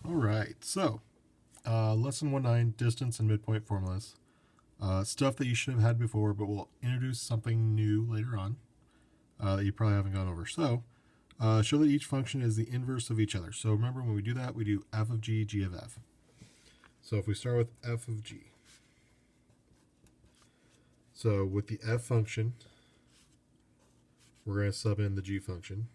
All right, so lesson 1-9, distance and midpoint formulas. Stuff that you should have had before, but we'll introduce something new later on that you probably haven't gone over. So, show that each function is the inverse of each other. So remember, when we do that, we do f of g, g of f. So if we start with f of g, so with the f function, we're going to sub in the g function.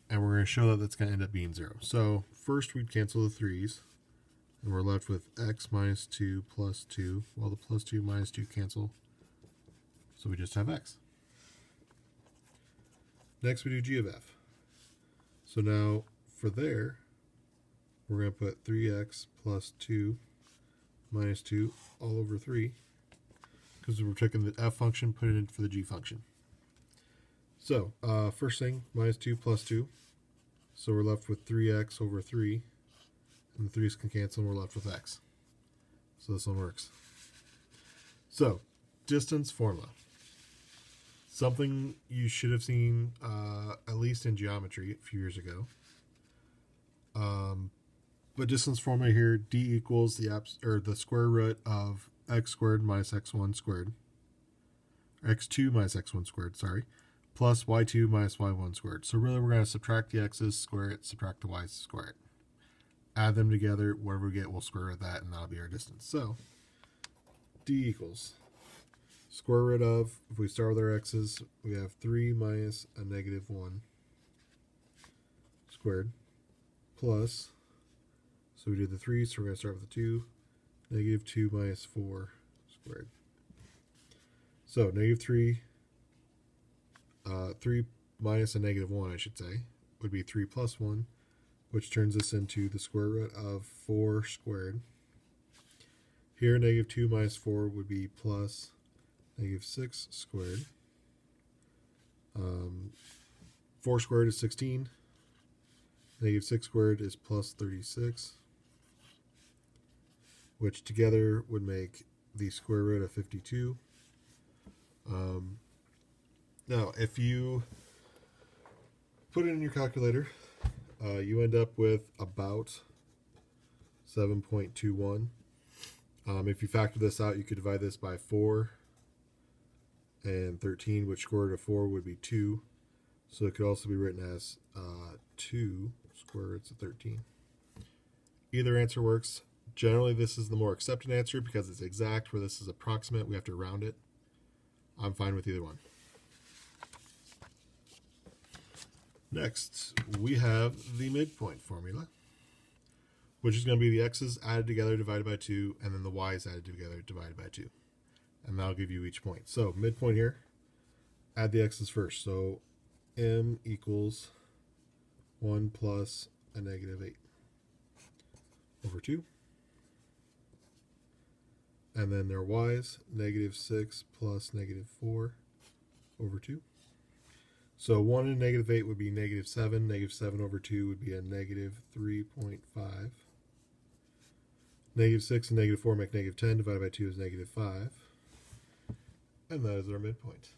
And we're going to show that that's going to end up being 0. So first we'd cancel the 3's, and we're left with x minus 2 plus 2. Well, the plus 2 minus 2 cancel, so we just have x. Next we do g of f. So now for there, we're going to put 3x plus 2 minus 2 all over 3, because we're taking the f function, put it in for the g function. So first thing, minus 2 plus 2. So we're left with 3x over 3. And the 3's can cancel, and we're left with x. So this one works. So, distance formula. Something you should have seen at least in geometry a few years ago. But distance formula here, d equals the square root of x squared minus x1 squared. x2 minus x1 squared, sorry. Plus y2 minus y1 squared. So really we're going to subtract the x's, square it, subtract the y's, square it. Add them together, whatever we get, we'll square root that, and that'll be our distance. So, d equals square root of, if we start with our x's, we have 3 minus a negative 1 squared, plus, so we did the 3, so we're going to start with the 2, negative 2 minus 4 squared. So, negative 3, 3 minus a negative 1, I should say, would be 3 plus 1, which turns us into the square root of 4 squared. Here, negative 2 minus 4 would be plus negative 6 squared. 4 squared is 16. Negative 6 squared is plus 36, which together would make the square root of 52. Now, if you put it in your calculator, you end up with about 7.21. If you factor this out, you could divide this by 4 and 13, which square root of 4 would be 2. So it could also be written as 2 square roots of 13. Either answer works. Generally, this is the more accepted answer because it's exact, where this is approximate. We have to round it. I'm fine with either one. Next, we have the midpoint formula, which is going to be the x's added together divided by 2, and then the y's added together divided by 2. And that'll give you each point. So midpoint here, add the x's first. So m equals 1 plus a negative 8 over 2. And then their y's, negative 6 plus negative 4 over 2. So 1 and negative 8 would be negative 7. Negative 7 over 2 would be a negative 3.5. Negative 6 and negative 4 make negative 10. Divided by 2 is negative 5. And that is our midpoint.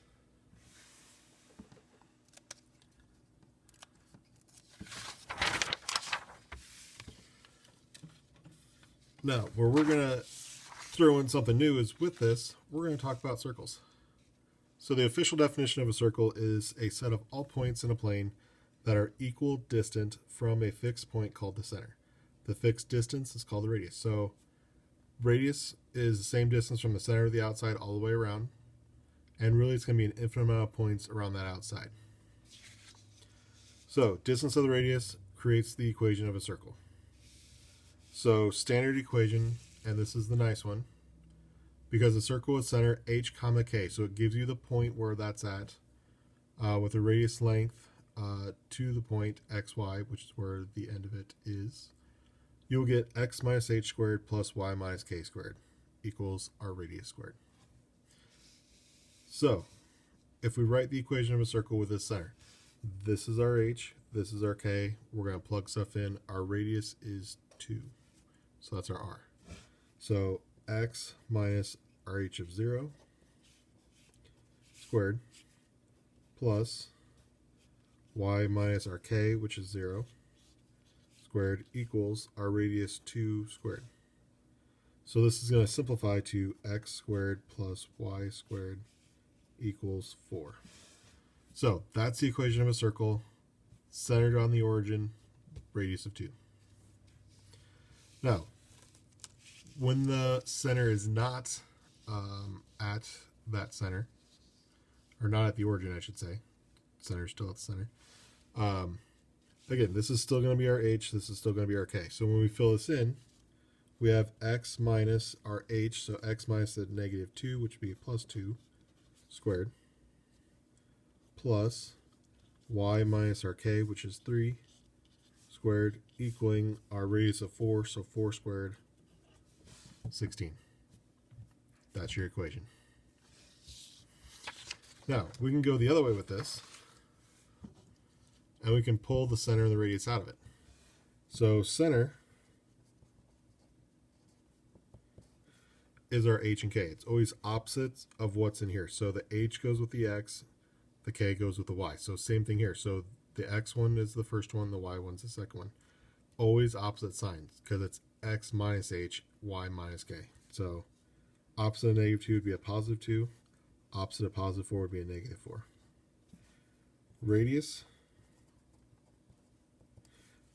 Now, where we're going to throw in something new is with this, we're going to talk about circles. So the official definition of a circle is a set of all points in a plane that are equal distant from a fixed point called the center. The fixed distance is called the radius. So radius is the same distance from the center of the outside all the way around. And really it's going to be an infinite amount of points around that outside. So distance of the radius creates the equation of a circle. So standard equation, and this is the nice one, because the circle is center h comma k, so it gives you the point where that's at with a radius length to the point xy, which is where the end of it is. You'll get x minus h squared plus y minus k squared equals our radius squared. So if we write the equation of a circle with this center, this is our h, this is our k, we're going to plug stuff in. Our radius is 2, so that's our r. So x minus RH of 0 squared plus y minus our k, which is 0, squared equals our radius 2 squared. So this is going to simplify to x squared plus y squared equals 4. So that's the equation of a circle centered on the origin, radius of 2. Now, when the center is not at that center, or not at the origin, I should say, center is still at the center. Again, this is still going to be our h, this is still going to be our k. So when we fill this in, we have x minus our h, so x minus the negative 2, which would be plus 2 squared, plus y minus our k, which is 3 squared, equaling our radius of 4, so 4 squared, 16. That's your equation. Now, we can go the other way with this, and we can pull the center and the radius out of it. So center is our h and k. It's always opposites of what's in here. So the h goes with the x, the k goes with the y. So same thing here. So the x one is the first one, the y one's the second one. Always opposite signs, because it's x minus h, y minus k. So opposite of negative 2 would be a positive 2. Opposite of positive 4 would be a negative 4. Radius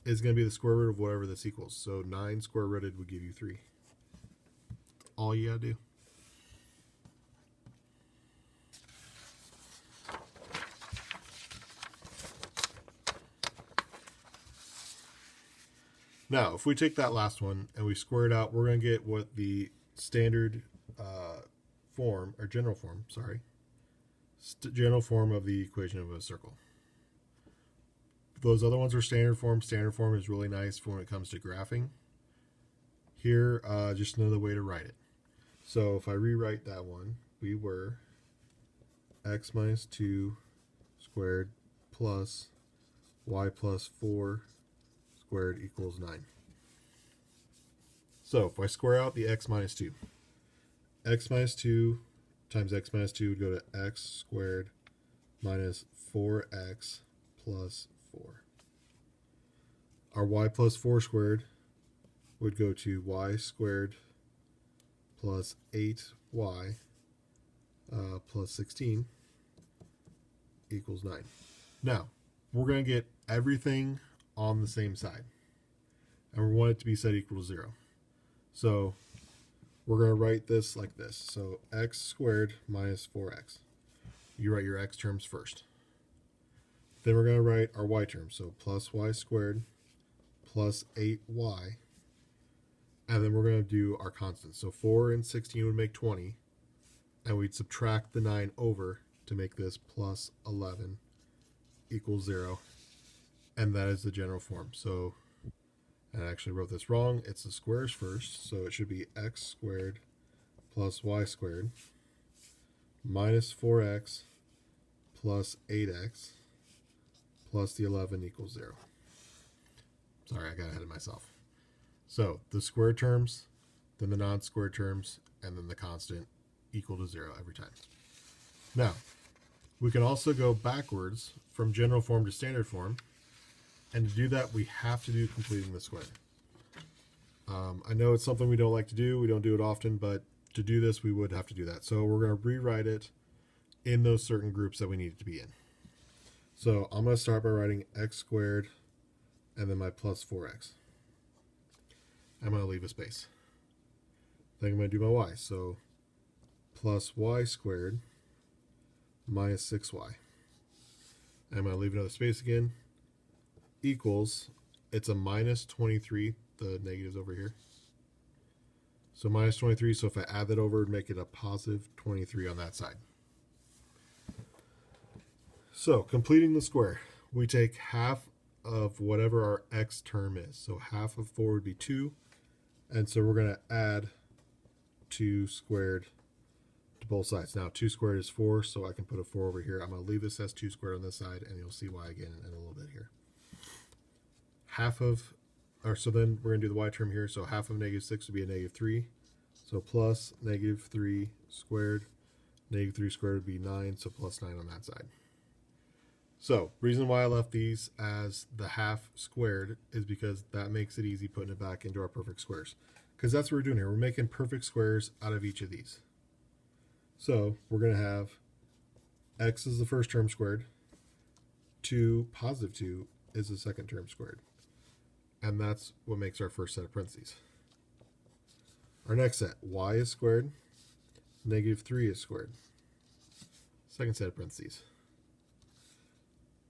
is going to be the square root of whatever this equals. So 9 square rooted would give you 3. All you got to do. Now, if we take that last one and we square it out, we're going to get what the standard form, or general form, sorry, general form of the equation of a circle. Those other ones are standard form. Standard form is really nice for when it comes to graphing. Here, just another way to write it. So if I rewrite that one, we were x minus 2 squared plus y plus 4 squared equals 9. So if I square out the x minus 2, x minus 2 times x minus 2 would go to x squared minus 4x plus 4. Our y plus 4 squared would go to y squared plus 8y plus 16 equals 9. Now, we're going to get everything on the same side, and we want it to be set equal to 0. So we're going to write this like this. So x squared minus 4x. You write your x terms first. Then we're going to write our y terms. So plus y squared plus 8y. And then we're going to do our constants. So 4 and 16 would make 20. And we'd subtract the 9 over to make this plus 11 equals 0. And that is the general form. So I actually wrote this wrong. It's the squares first. So it should be x squared plus y squared minus 4x plus 8x plus the 11 equals 0. Sorry, I got ahead of myself. So the square terms, then the non-square terms, and then the constant equal to 0 every time. Now, we can also go backwards from general form to standard form. And to do that, we have to do completing the square. I know it's something we don't like to do. We don't do it often, but to do this, we would have to do that. So we're going to rewrite it in those certain groups that we need it to be in. So I'm going to start by writing x squared and then my plus 4x. I'm going to leave a space. Then I'm going to do my y. So plus y squared minus 6y. And I'm going to leave another space again. Equals, it's a minus 23, the negatives over here. So minus 23, so if I add that over, make it a positive 23 on that side. So completing the square, we take half of whatever our x term is. So half of 4 would be 2. And so we're going to add 2 squared to both sides. Now 2 squared is 4, so I can put a 4 over here. I'm going to leave this as 2 squared on this side, and you'll see why again in a little bit here. So then we're going to do the y term here. So half of negative 6 would be a negative 3. So plus negative 3 squared. Negative 3 squared would be 9, so plus 9 on that side. So, reason why I left these as the half squared is because that makes it easy putting it back into our perfect squares. Because that's what we're doing here. We're making perfect squares out of each of these. So, we're going to have x is the first term squared, 2 positive 2 is the second term squared. And that's what makes our first set of parentheses. Our next set, y is squared, negative 3 is squared. Second set of parentheses.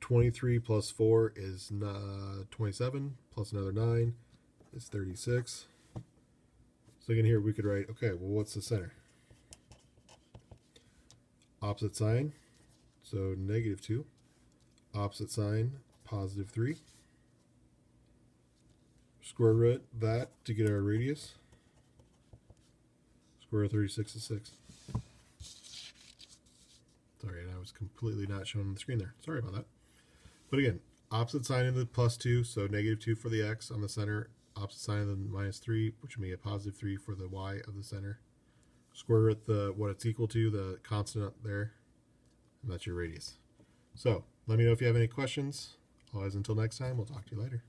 23 plus 4 is 27, plus another 9 is 36. So again here we could write, okay, well what's the center? Opposite sign, so negative 2. Opposite sign, positive 3. Square root that to get our radius. Square root of 36 is 6. Sorry, I was completely not showing on the screen there. Sorry about that. But again, opposite sign of the plus 2, so negative 2 for the x on the center. Opposite sign of the minus 3, which would be a positive 3 for the y of the center. Square root what it's equal to, the constant up there. And that's your radius. So, let me know if you have any questions. Otherwise, until next time, we'll talk to you later.